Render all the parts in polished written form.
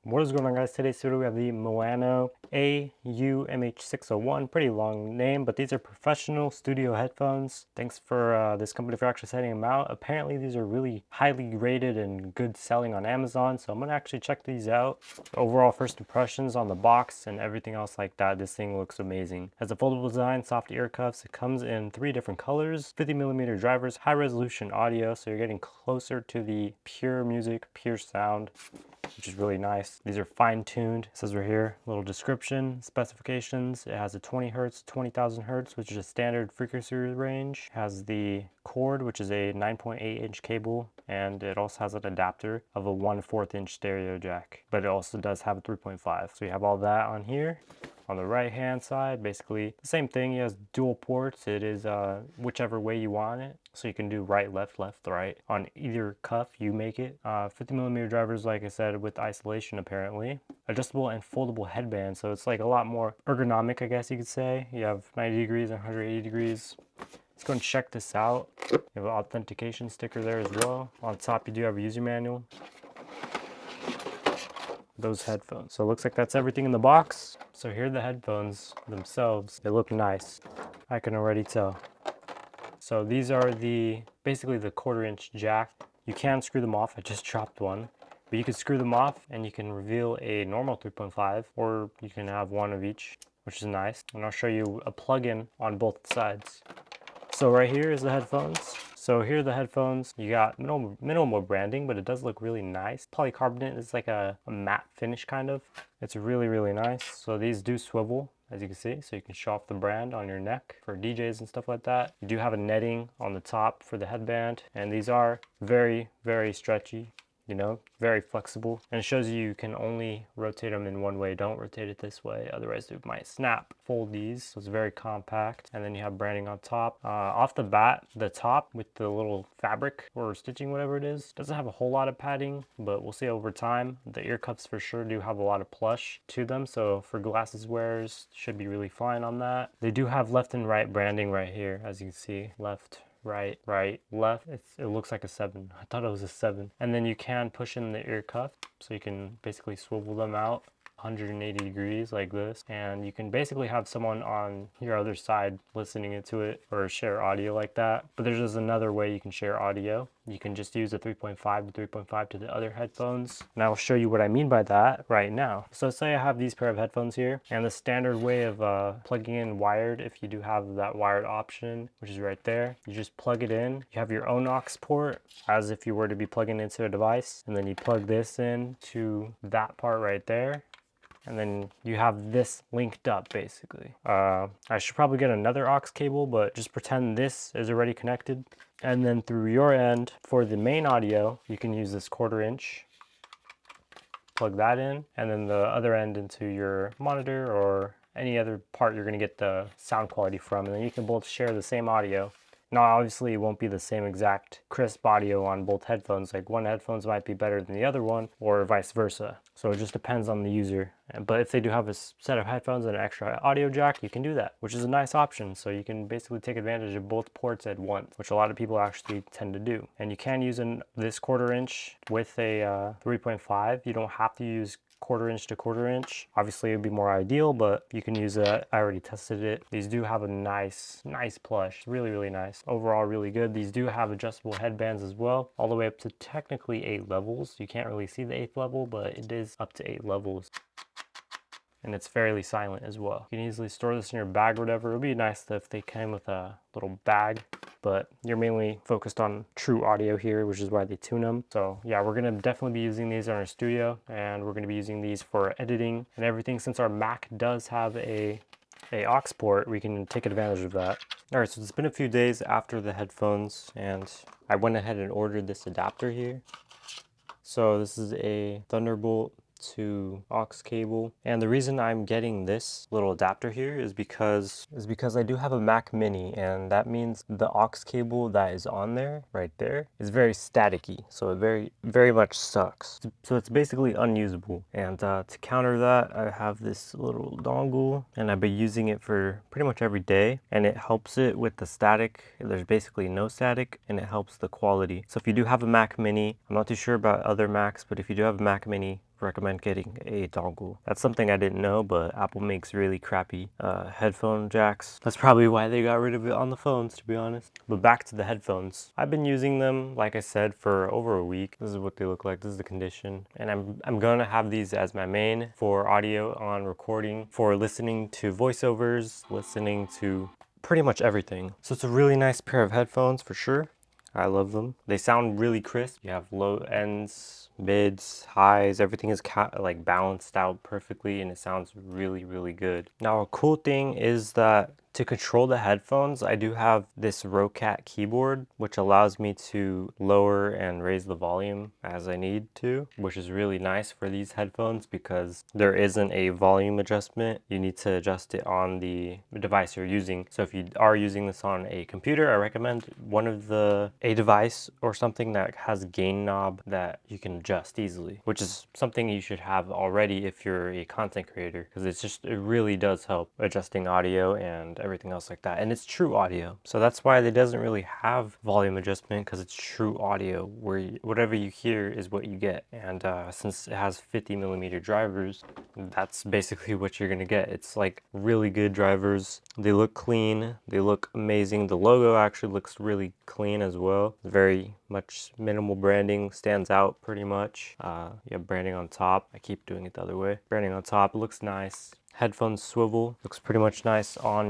What is going on, guys? Today's video we have the Maono AU-MH601. Pretty long name, but these are professional studio headphones. Thanks for this company for actually sending them out. Apparently these are really highly rated and good selling on Amazon, so I'm gonna actually check these out. Overall first impressions on the box and everything else like that, this thing looks amazing. It has a foldable design, soft ear cuffs. It comes in 3 different colors, 50mm drivers, high resolution audio, so you're getting closer to the pure music, pure sound, which is really nice. These are fine-tuned. It says right here, little description, specifications. It has a 20 hertz, 20,000 hertz, which is a standard frequency range. It has the cord, which is a 9.8-inch cable, and it also has an adapter of a 1/4 inch stereo jack, but it also does have a 3.5. So you have all that on here. On the right hand side, basically the same thing. It has dual ports. It is whichever way you want it, so you can do right, left, left, right on either cuff you make it. 50mm drivers, like I said, with isolation apparently. Adjustable and foldable headband, so it's like a lot more ergonomic, I guess you could say. You have 90 degrees and 180 degrees. Let's go and check this out. You have an authentication sticker there as well. On top you do have a user manual. Those headphones. So it looks like that's everything in the box. So here are the headphones themselves. They look nice, I can already tell. So these are basically the 1/4 inch jack. You can screw them off. I just dropped one, but you can screw them off and you can reveal a normal 3.5, or you can have one of each, which is nice. And I'll show you a plug-in on both sides. So right here is the headphones. So here are the headphones. You got minimal branding, but it does look really nice. Polycarbonate is like a matte finish kind of. It's really nice. So these do swivel, as you can see, so you can show off the brand on your neck for DJs and stuff like that. You do have a netting on the top for the headband, and these are very stretchy. You know, very flexible, and it shows you can only rotate them in one way. Don't rotate it this way, otherwise it might snap. Fold these, so it's very compact, and then you have branding on top. Off the bat, the top with the little fabric or stitching, whatever it is, doesn't have a whole lot of padding, but we'll see over time. The ear cuffs for sure do have a lot of plush to them, so for glasses wearers, should be really fine on that. They do have left and right branding right here, as you can see. Left, right, left. It looks like a 7. I thought it was a 7. And then you can push in the ear cuff, so you can basically swivel them out 180 degrees like this, and you can basically have someone on your other side listening to it or share audio like that. But there's just another way you can share audio. You can just use a 3.5 to 3.5 to the other headphones, and I will show you what I mean by that right now. So say I have these pair of headphones here, and the standard way of plugging in wired, if you do have that wired option, which is right there, you just plug it in. You have your own aux port as if you were to be plugging into a device, and then you plug this in to that part right there, and then you have this linked up basically. I should probably get another aux cable, but just pretend this is already connected. And then through your end, for the main audio, you can use this 1/4 inch, plug that in, and then the other end into your monitor or any other part you're gonna get the sound quality from, and then you can both share the same audio. Now obviously it won't be the same exact crisp audio on both headphones, like one headphones might be better than the other one, or vice versa. So it just depends on the user. But if they do have a set of headphones and an extra audio jack, you can do that, which is a nice option. So you can basically take advantage of both ports at once, which a lot of people actually tend to do. And you can use this 1/4 inch with a 3.5. You don't have to use 1/4 inch to 1/4 inch. Obviously it would be more ideal, but you can use that. I already tested it. These do have a nice plush, really nice. Overall really good. These do have adjustable headbands as well, all the way up to technically 8 levels. You can't really see the 8th level, but it is up to 8 levels. And it's fairly silent as well. You can easily store this in your bag or whatever. It would be nice if they came with a little bag, but you're mainly focused on true audio here, which is why they tune them. So yeah, we're gonna definitely be using these in our studio, and we're gonna be using these for editing and everything. Since our Mac does have a aux port, we can take advantage of that. All right, so it's been a few days after the headphones, and I went ahead and ordered this adapter here. So this is a Thunderbolt to aux cable, and the reason I'm getting this little adapter here is because I do have a Mac Mini, and that means the aux cable that is on there right there is very staticky, so it very much sucks. So it's basically unusable, and to counter that, I have this little dongle, and I've been using it for pretty much every day, and it helps it with the static. There's basically no static, and it helps the quality. So if you do have a Mac Mini, I'm not too sure about other Macs, but if you do have a Mac Mini, recommend getting a dongle. That's something I didn't know, but Apple makes really crappy headphone jacks. That's probably why they got rid of it on the phones, to be honest. But back to the headphones. I've been using them, like I said, for over a week. This is what they look like. This is the condition. And I'm gonna have these as my main for audio on recording, for listening to voiceovers, listening to pretty much everything. So it's a really nice pair of headphones for sure. I love them. They sound really crisp. You have low ends, mids, highs. Everything is like balanced out perfectly, and it sounds really, really good. Now, a cool thing is that to control the headphones, I do have this Rocat keyboard, which allows me to lower and raise the volume as I need to, which is really nice for these headphones because there isn't a volume adjustment. You need to adjust it on the device you're using. So if you are using this on a computer, I recommend a device or something that has gain knob that you can adjust easily, which is something you should have already if you're a content creator, because it really does help adjusting audio and everything else like that. And it's true audio, so that's why it doesn't really have volume adjustment, because it's true audio where whatever you hear is what you get. And since it has 50mm drivers, that's basically what you're gonna get. It's like really good drivers. They look clean, they look amazing. The logo actually looks really clean as well. Very much minimal branding, stands out pretty much. You have branding on top. I keep doing it the other way. Branding on top looks nice. Headphones swivel, looks pretty much nice on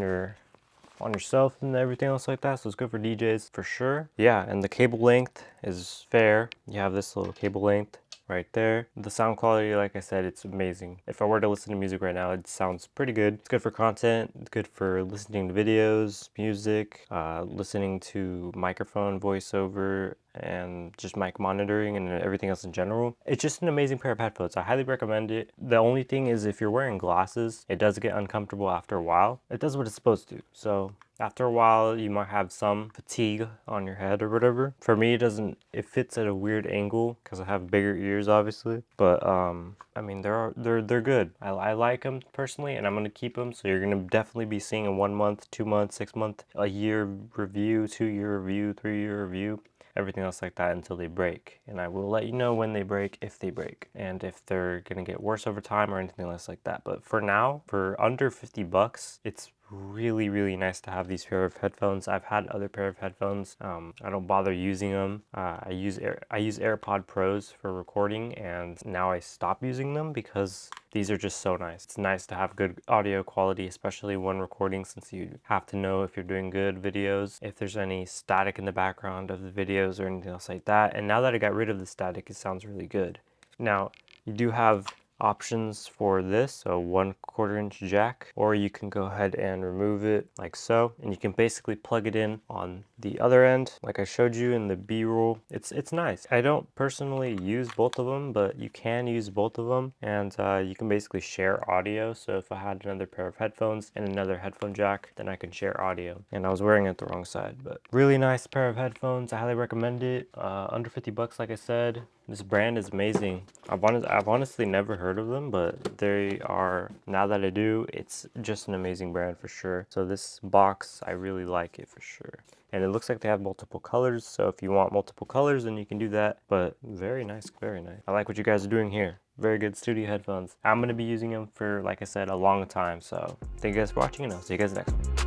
yourself and everything else like that, so it's good for DJs for sure. Yeah, and the cable length is fair. You have this little cable length right there. The sound quality, like I said, it's amazing. If I were to listen to music right now, it sounds pretty good. It's good for content, it's good for listening to videos, music, listening to microphone voiceover, and just mic monitoring and everything else in general. It's just an amazing pair of headphones. I highly recommend it. The only thing is, if you're wearing glasses, it does get uncomfortable after a while. It does what it's supposed to. So after a while, you might have some fatigue on your head or whatever. For me, it fits at a weird angle because I have bigger ears, obviously. But I mean, they're good. I like them personally, and I'm gonna keep them. So you're gonna definitely be seeing a 1 month, 2 month, 6 month, a year review, 2-year review, 3-year review, everything else like that until they break. And I will let you know when they break, if they break, and if they're gonna get worse over time or anything else like that. But for now, for under 50 bucks, it's really nice to have these pair of headphones. I've had other pair of headphones. I don't bother using them. I use AirPod Pros for recording, and now I stop using them because these are just so nice. It's nice to have good audio quality, especially when recording, since you have to know if you're doing good videos, if there's any static in the background of the videos or anything else like that. And now that I got rid of the static, it sounds really good. Now, you do have options for this, so 1/4-inch jack, or you can go ahead and remove it like so, and you can basically plug it in on the other end like I showed you in the B-roll. It's nice. I don't personally use both of them, but you can use both of them, and you can basically share audio. So if I had another pair of headphones and another headphone jack, then I can share audio. And I was wearing it the wrong side, but really nice pair of headphones. I highly recommend it. Under 50 bucks, like I said. This brand is amazing. I've honestly never heard of them, but they are, now that I do, it's just an amazing brand for sure. So this box, I really like it for sure. And it looks like they have multiple colors, so if you want multiple colors, then you can do that. But very nice, very nice. I like what you guys are doing here. Very good studio headphones. I'm gonna be using them for, like I said, a long time. So thank you guys for watching, and I'll see you guys next one.